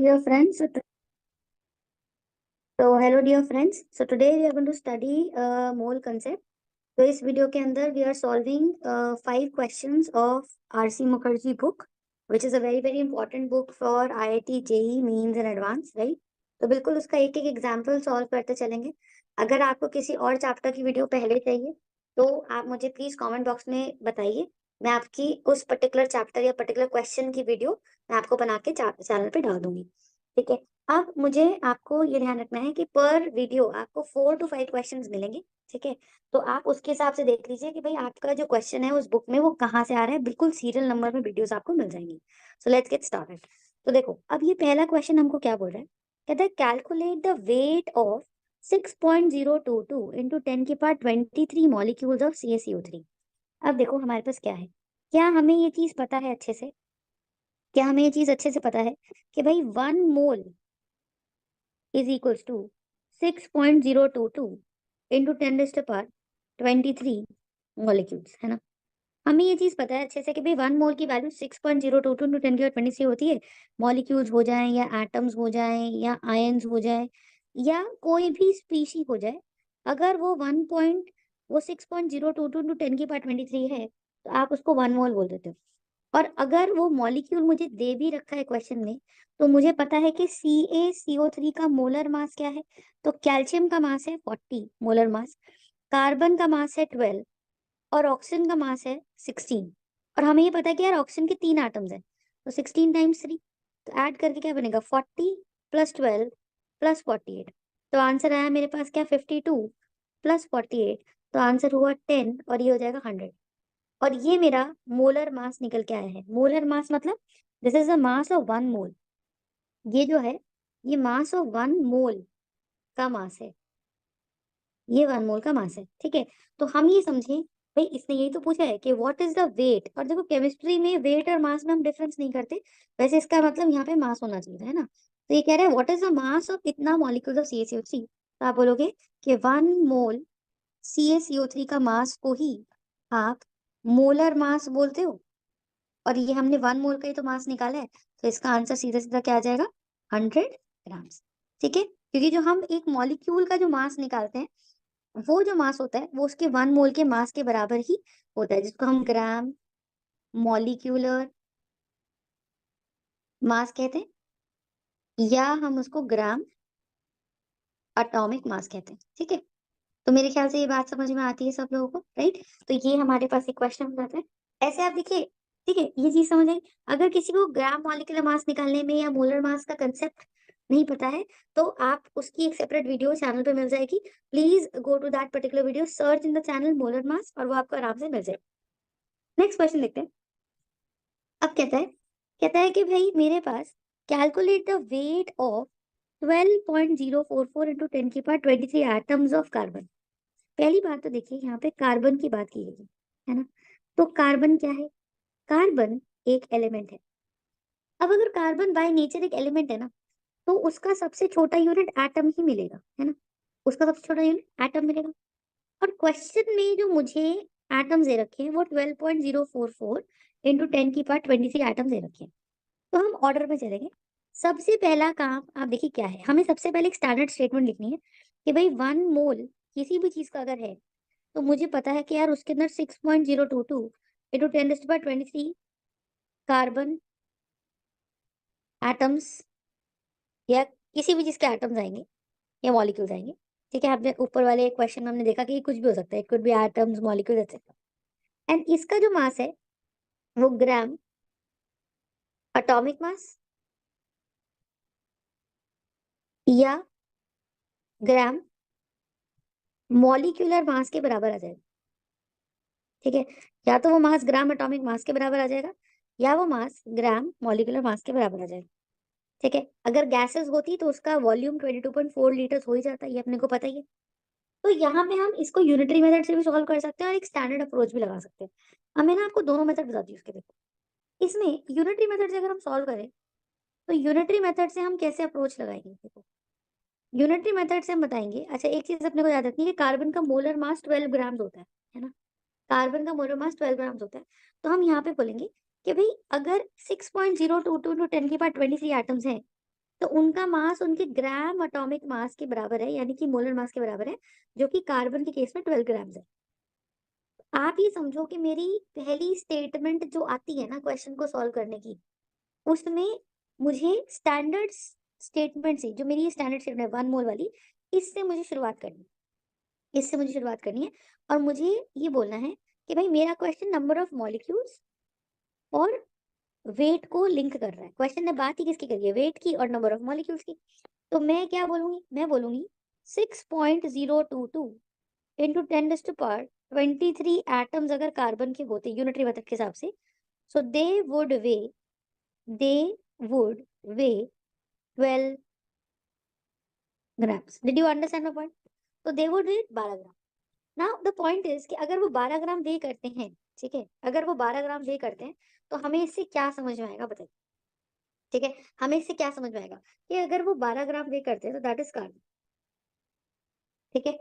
Dear friends, hello dear friends. So today we are going to study mole concept. तो इस video के अंदर we are solving 5 questions of R.C. Mukherjee book, which is a very important book for IIT, JEE, Mains and Advanced, right? तो बिल्कुल उसका एक एक example solve करते चलेंगे। अगर आपको किसी और चैप्टर की वीडियो पहले चाहिए तो आप मुझे प्लीज कमेंट बॉक्स में बताइए। मैं आपकी उस पर्टिकुलर चैप्टर या पर्टिकुलर क्वेश्चन की वीडियो मैं आपको बना के चैनल पे डाल दूंगी। ठीक है। अब मुझे आपको ये ध्यान रखना है कि पर वीडियो आपको 4 to 5 क्वेश्चंस मिलेंगे। ठीक है। तो आप उसके हिसाब से देख लीजिए कि भाई आपका जो क्वेश्चन है उस बुक में वो कहाँ से आ रहा है। बिल्कुल सीरियल नंबर में वीडियोस आपको मिल जाएंगी। So let's get started. तो देखो अब ये पहला क्वेश्चन हमको क्या बोल रहा है। कहता है calculate the weight of 6.022 into 10⁻23 molecules of CaCO3। अब देखो हमारे पास क्या है। क्या हमें ये चीज पता है अच्छे से? क्या हमें ये चीज अच्छे से पता है कि भाई 1 mole is equals to 6.022 into 10⁻23 molecules, है ना। हमें ये चीज पता है अच्छे से कि भाई 1 मोल की वैल्यू 6.022 इंटू 10⁻23 होती है। मॉलिक्यूल्स हो जाएं या एटम्स हो जाएं या आयंस हो जाए या कोई भी स्पीशी हो जाए, अगर वो 6.022 इंटू 10⁻23 है तो आप उसको 1 मोल बोल देते हो। और अगर वो मॉलिक्यूल मुझे दे भी रखा है क्वेश्चन में, तो मुझे पता है कि CaCO3 का मोलर मास क्या है। तो कैल्शियम का मास है 40 मोलर मास, कार्बन का मास है 12 और ऑक्सीजन का मास है 16। और हमें ये पता है कि यार ऑक्सीजन के 3 एटम्स हैं, तो 16 टाइम्स 3, तो ऐड करके क्या बनेगा 40 प्लस 12 प्लस 48। तो आंसर आया मेरे पास क्या 52 प्लस 48, तो आंसर हुआ 10 और ये हो जाएगा 100। और ये मेरा मोलर मास निकल के आया है। मोलर मास मतलब this is the mass of 1 मोल। ये जो है ये मास ऑफ 1 मोल का मास है। ये 1 मोल का मास है। ठीक है। तो हम ये समझे भाई इसने यही तो पूछा है कि व्हाट इज द वेट। और देखो केमिस्ट्री में वेट और मास में हम डिफरेंस नहीं करते। वैसे इसका मतलब यहाँ पे मास होना चाहिए था, है ना। तो ये कह रहा है what is the mass of इतना मॉलिक्यूल्स ऑफ CaCO3। तो आप बोलोगे कि 1 मोल CaCO3 का मास को ही आप मोलर मास बोलते हो। और ये हमने 1 मोल का ही तो मास निकाला है, तो इसका आंसर सीधा सीधा क्या आ जाएगा 100 ग्राम्स। ठीक है। क्योंकि जो हम एक मॉलिक्यूल का जो मास निकालते हैं वो जो मास होता है वो उसके 1 मोल के मास के बराबर ही होता है, जिसको हम ग्राम मॉलिक्यूलर मास कहते हैं या हम उसको ग्राम एटॉमिक मास कहते हैं। ठीक है। तो मेरे ख्याल से ये बात समझ में आती है सब लोगों को, राइट। तो ये हमारे पास एक क्वेश्चन हो जाता है। ऐसे आप देखिए। ठीक है, ये चीज समझ आई। अगर किसी को ग्राम मॉलिक्यूलर मास निकालने में या मोलर मास का कंसेप्ट नहीं पता है, तो आप उसकी एक सेपरेट वीडियो चैनल पे मिल जाएगी। Please go to that particular video, search in the channel molar mass, और वो आपको आराम से मिल जाएगी। नेक्स्ट क्वेश्चन देखते हैं। अब कहता है कि भाई मेरे पास calculate the weight of 12.044 into 10⁻23 atoms of carbon. पहली बात तो देखिए यहाँ पे कार्बन की बात की गई है ना। तो कार्बन क्या है? कार्बन एक एलिमेंट है। अब अगर कार्बन बाय नेचर एक एलिमेंट है ना, तो उसका सबसे छोटा यूनिट एटम ही मिलेगा, है ना। उसका सबसे छोटा यूनिट एटम मिलेगा। और क्वेश्चन में जो मुझे एटम्स दे रखे हैं वो 12.044 इंटू 10⁻23 एटम्स दे रखे हैं। तो हम ऑर्डर में चलेंगे। सबसे पहला काम आप देखिए क्या है। हमें सबसे पहले एक स्टैंडर्ड स्टेटमेंट लिखनी है कि भाई 1 मोल किसी भी चीज का अगर है, तो मुझे पता है कि यार उसके अंदर 6.022 इंटू 10⁻23 कार्बन एटम्स या किसी भी चीज के एटम्स आएंगे या मॉलिक्यूल्स आएंगे। ठीक है। आपने ऊपर वाले क्वेश्चन में हमने देखा कि कुछ भी हो सकता है, it could be atoms molecules etcetera. And इसका जो मास है वो ग्राम एटॉमिक मास या ग्राम मॉलिक्यूलर मास के बराबर आ जाएगा। ठीक है। या तो वो मास ग्राम एटॉमिक मास के बराबर आ जाएगा या वो मास ग्राम मॉलिक्यूलर मास के बराबर आ जाएगा। ठीक है। अगर गैसेस होती तो उसका वॉल्यूम 22.4 लीटर्स हो ही जाता, ये अपने को पता ही है। तो यहाँ पे हम इसको यूनिटरी मेथड से भी सॉल्व कर सकते हैं और एक स्टैंडर्ड अप्रोच भी लगा सकते हैं। अब मैं ना आपको दोनों मेथड बताती हूँ उसके। देखो इसमें यूनिटरी मेथड से अगर हम सॉल्व करें तो यूनिटरी मेथड से हम कैसे अप्रोच लगाएंगे। देखो यूनिटरी मेथड से हम बताएंगे। अच्छा एक चीज अपने को याद रखनी है कि कार्बन का मोलर मास 12 ग्राम्स होता है ना। कार्बन का मोलर मास 12 ग्राम्स होता है। तो हम यहाँ पे बोलेंगे कि भाई अगर 6.022 टू 10⁻23 एटम्स हैं, तो उनका मास उनके ग्राम एटॉमिक मास के बराबर है, यानी कि मोलर मास के बराबर है, जो कि कार्बन के केस में 12 ग्राम्स है। आप ये समझो कि मेरी पहली स्टेटमेंट जो आती है ना क्वेश्चन को सॉल्व करने की, उसमें मुझे स्टैंडर्ड स्टेटमेंट से, जो मेरी स्टैंडर्ड स्टेटमेंट 1 मोल वाली, इससे मुझे शुरुआत करनी है, इससे मुझे शुरुआत करनी है। और मुझे ये बोलना है कि भाई मेरा क्वेश्चन नंबर ऑफ मॉलिक्यूल्स और वेट को लिंक कर रहा है। क्वेश्चन ने बात ही किसकी करी है? वेट की और नंबर ऑफ मॉलिक्यूल्स की। तो मैं क्या बोलूंगी? मैं बोलूंगी 6.022 इंटू 10⁻23 एटम्स अगर कार्बन के होते यूनिटरी मेथड के हिसाब से, so they would weigh 12 grams. Did you understand my point? तो they would weigh 12 gram. Now the point is कि अगर वो 12 ग्राम वे करते हैं, ठीक है, अगर वो 12 ग्राम वे करते हैं, तो हमें इससे क्या समझ में आएगा बताइए? ठीक है, हमें इससे क्या समझ में आएगा कि अगर वो 12 ग्राम वे करते हैं तो दैट इज कार्बन। ठीक है,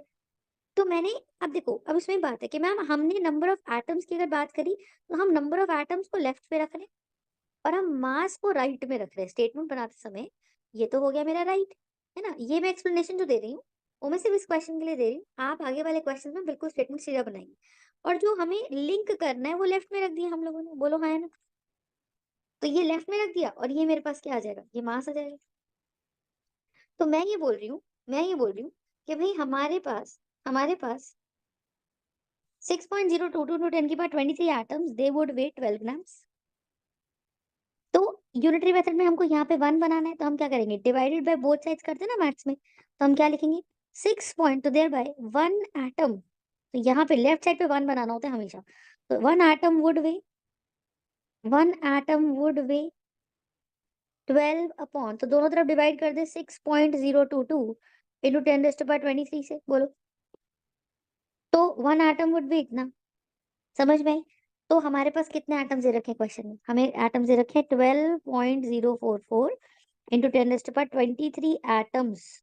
तो मैंने, अब देखो, अब इसमें बात है कि मैम हमने नंबर ऑफ एटम्स की अगर बात करी, तो हम नंबर ऑफ एटम्स को लेफ्ट पे रख रहे हैं और हम मास को राइट में रख रहे हैं स्टेटमेंट बनाते समय। ये तो हो गया मेरा राइट, है ना? ये मैं एक्सप्लेनेशन जो दे रही हूँ वो मैं सिर्फ इस क्वेश्चन के लिए दे रही हूँ। आप आगे वाले क्वेश्चन में बिल्कुल स्टेटमेंट सीधा बनाएंगे, और जो हमें लिंक करना है वो लेफ्ट में रख दिया हम लोगों ने। बोलो हाँ है ना? तो ये लेफ्ट में रख दिया और ये मेरे पास क्या आ जाएगा? ये मास आ जाएगा। तो मैं ये बोल रही हूँ, मैं ये बोल रही हूँ कि भाई हमारे पास 6.022 to 10⁻23 atoms, they would weigh 12 grams. तो यूनिटरी मेथड में हमको यहाँ पे 1 बनाना है, तो हम क्या करेंगे? डिवाइडेड बाय बोथ साइड्स करते हैं ना मैथ्स में, तो हम क्या लिखेंगे? 6 पॉइंट, तो देयर बाय 1 एटम, तो यहाँ पे लेफ्ट साइड पे 1 बनाना होता है हमेशा। तो 1 एटम वुड वे 12 अपॉन, तो दोनों तरफ डिवाइड कर दे 6.022 इंटू 10⁻23 से। बोलो, तो 1 एटम वुड बी इतना। समझ में आई? तो हमारे पास कितने एटम्स दे रखे हैं क्वेश्चन में? हमें एटम्स दे रखे हैं 12.044 इंटू 10⁻23 एटम्स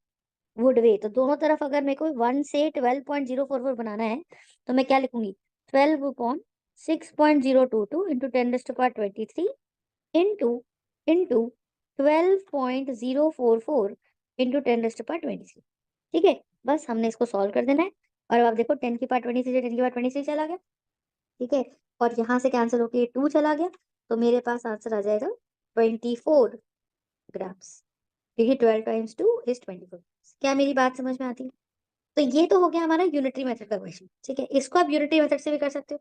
वुड वे। तो दोनों तरफ अगर मेरे को 1 से 12.044 बनाना है, तो मैं क्या लिखूंगी? 12 upon 6.022 into 10⁻23 into into 12.044 into 10⁻23। ठीक है, बस हमने इसको सॉल्व कर देना है। और अब आप देखो 10⁻23 से 10⁻23 चला गया, ठीक है, और यहाँ से कैंसिल होके 2 चला गया, तो मेरे पास आंसर आ जाएगा 24 ग्राम्स, क्योंकि 12 टाइम्स 2 इज 24। क्या मेरी बात समझ में आती है? तो ये तो हो गया हमारा यूनिटरी मेथड का क्वेश्चन। ठीक है, इसको आप यूनिटरी मेथड से भी कर सकते हो।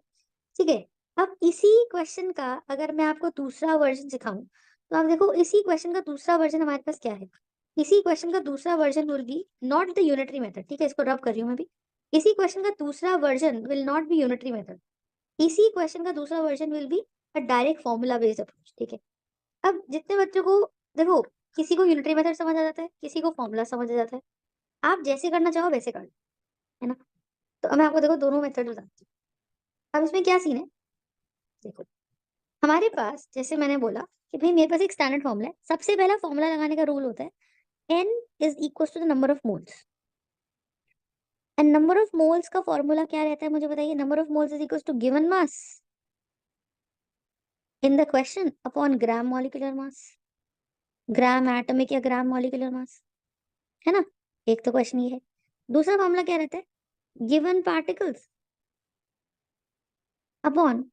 ठीक है, अब इसी क्वेश्चन का अगर मैं आपको दूसरा वर्जन सिखाऊं, तो आप देखो इसी क्वेश्चन का दूसरा वर्जन हमारे पास क्या है? इसी क्वेश्चन का दूसरा version will be not the unitary method. ठीक है, इसको रब कर रही हूँ मैं भी। इसी क्वेश्चन का दूसरा version will not be unitary method. इसी क्वेश्चन का दूसरा version will be a direct formula based approach. ठीक है, अब जितने बच्चों को, देखो, किसी को यूनिटरी मेथड समझ आ जाता है, किसी को फॉर्मूला समझ आ जाता है। आप जैसे करना चाहो वैसे कर लो, है ना? तो अब मैं आपको देखो दोनों मेथड बताती हूँ। अब इसमें क्या सीन है, देखो, हमारे पास जैसे मैंने बोला कि भाई मेरे पास एक स्टैंडर्ड फॉर्मूला है। सबसे पहला फॉर्मूला लगाने का रूल होता है n is equal to the number of moles. And number of moles का फॉर्मूला क्या रहता है मुझे बताइए? Number of moles is equal to given mass in the question upon gram molecular mass, gram atomic या gram molecular मास, है ना? एक तो क्वेश्चन ये है। दूसरा फॉर्मूला क्या रहता है? Given particles upon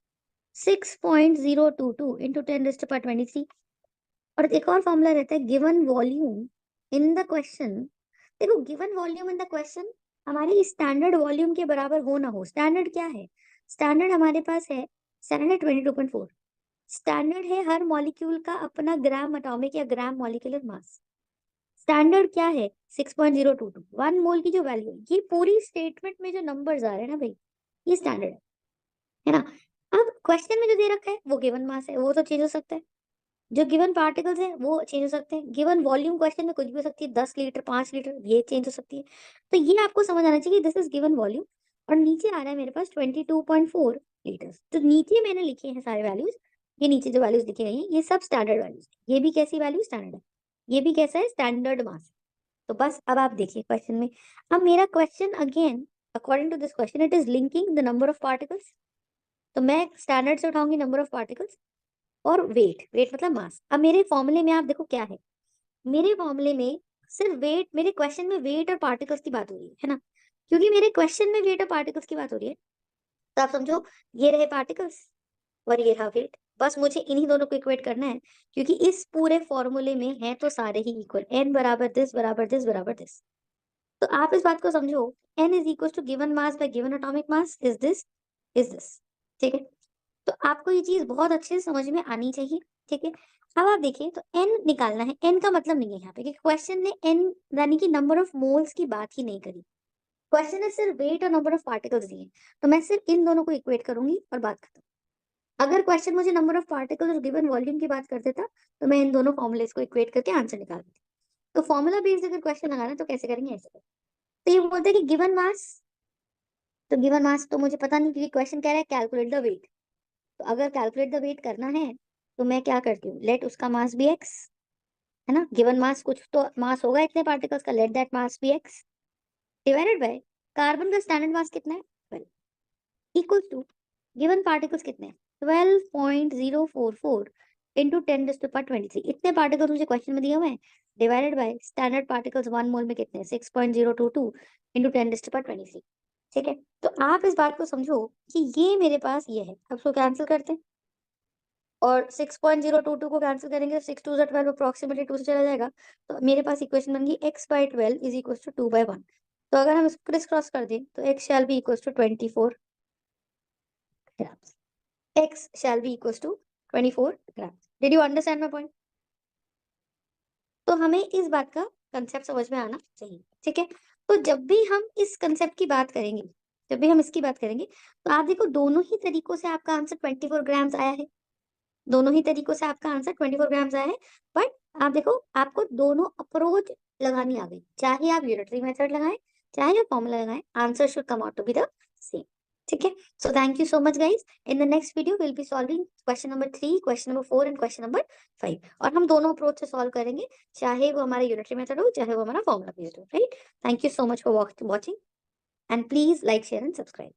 6.022 into 10⁻23। और एक और फॉर्मूला रहता है given volume in the question. देखो, given volume in the question हमारी स्टैंडर्ड वॉल्यूम के बराबर हो ना हो। स्टैंडर्ड क्या है? स्टैंडर्ड हमारे पास है 722.4। स्टैंडर्ड है हर मॉलिक्यूल का अपना ग्राम एटॉमिक या ग्राम मॉलिक्यूलर मास। स्टैंडर्ड क्या है? 6.022। 1 मोल की जो वैल्यू है, ये पूरी स्टेटमेंट में जो नंबर्स आ रहे हैं ना भाई, ये स्टैंडर्ड है ना? अब क्वेश्चन में जो दे रखा है वो गिवन मास है, वो तो चेंज हो सकता है। जो गिवन पार्टिकल्स है वो चेंज हो सकते हैं। गिवन वॉल्यूम क्वेश्चन में कुछ भी हो सकती है, 10 लीटर 5 लीटर, ये चेंज हो सकती है। तो ये आपको समझ आना चाहिए, दिस इज गिवन वॉल्यूम। और नीचे आ रहा है मेरे पास 22.4 लीटर्स। तो नीचे मैंने लिखे हैं सारे वैल्यूज, ये नीचे जो वैल्यूज लिखे गई हैं ये सब स्टैंडर्ड वैल्यूज। ये भी कैसी वैल्यू? स्टैंडर्ड है। ये भी कैसा है? Standard mass. तो बस अब आप देखिए क्वेश्चन में, अब मेरा question again according to this question it is linking the number of particles. तो मैं स्टैंडर्ड से उठाऊंगी नंबर ऑफ पार्टिकल्स और वेट, वेट मतलब मास। अब मेरे फॉर्मूले में आप देखो क्या है, मेरे फॉर्मूले में सिर्फ वेट, मेरे क्वेश्चन में वेट और पार्टिकल्स की बात हो रही है ना, क्योंकि मेरे क्वेश्चन में वेट और पार्टिकल्स की बात हो रही है, तो आप समझो ये रहे पार्टिकल्स और ये रहा वेट। बस मुझे इन्हीं दोनों को इक्वेट करना है, क्योंकि इस पूरे फॉर्मूले में है तो सारे ही इक्वल, n बराबर दिस बराबर दिस बराबर दिस। तो आप इस बात को समझो, n is equal to given mass by given atomic mass is this is this. ठीक है, तो आपको ये चीज बहुत अच्छे से समझ में आनी चाहिए। ठीक है, अब आप देखिए, तो n निकालना है। n का मतलब नहीं है यहाँ पे कि क्वेश्चन ने n यानी कि नंबर ऑफ मोल्स की बात ही नहीं करी। क्वेश्चन ने सिर्फ वेट और नंबर ऑफ पार्टिकल्स दिए, तो मैं सिर्फ इन दोनों को इक्वेट करूंगी और बात खत्म। अगर क्वेश्चन मुझे नंबर ऑफ पार्टिकल्स और गिवन वॉल्यूम की बात कर देता, तो मैं इन दोनों फॉर्मुलेस को इक्वेट करके आंसर निकाल देती। तो फॉर्मूला बेस्ड अगर क्वेश्चन लगाना तो कैसे करेंगे, ऐसे करेंगे। तो ये बोलते हैं कि गिवन मास, तो गिवन मास तो मुझे पता नहीं, क्योंकि क्वेश्चन कह रहा है कैलकुलेट द वेट। तो अगर कैलकुलेट द वेट करना है तो मैं क्या करती हूँ, लेट उसका मास बी एक्स, है ना, गिवन मास कुछ तो मास होगा इतने पार्टिकल्स का, let that mass be x divided by carbon का स्टैंडर्ड मास कितना है 12, इक्वल टू गिवन पार्टिकल्स कितने हैं 12.044 इंटू 10⁻23। इतने पार्टिकल्स मुझे क्वेश्चन में दिए हुए हैं, डिवाइडेड बाय स्टैंडर्ड पार्टिकल्स 1 मोल में कितने हैं 6.022 इंटू 10⁻23। ठीक है, तो आप इस बात को समझो कि ये मेरे पास ये है। अब इसको कैंसिल करते हैं, और 6.022 को कैंसिल करेंगे तो 6 2 12 अप्रोक्सीमेटली 2 से चला जाएगा। तो मेरे पास इक्वेशन बन गई x/12 इज इक्वल टू 2/1। तो अगर हम इसको क्रिस क्रॉस कर दें तो x shall be equal to 24 grams. x shall be equal to 24 grams. Did you understand my point? तो हमें इस बात का कंसेप्ट समझ में आना चाहिए। ठीक है, तो जब भी हम इस कंसेप्ट की बात करेंगे, जब भी हम इसकी बात करेंगे, तो आप देखो दोनों ही तरीकों से आपका आंसर 24 ग्राम्स आया है। दोनों ही तरीकों से आपका आंसर 24 ग्राम्स आया है। बट आप देखो, आपको दोनों अप्रोच लगानी आ गई, चाहे आप यूनिटरी मेथड लगाएं चाहे आप फॉर्मूला लगाएं, answer should come out to be the same. ठीक है, so thank you so much guys. In the next video will be solving question number 3, question number 4 and question number 5, और हम दोनों approach से सॉल्व करेंगे, चाहे वो हमारा यूनिटरी मेथड हो चाहे वो हमारा फॉर्मूला बेस्ड हो। Right, thank you so much for watching, and please like share and subscribe.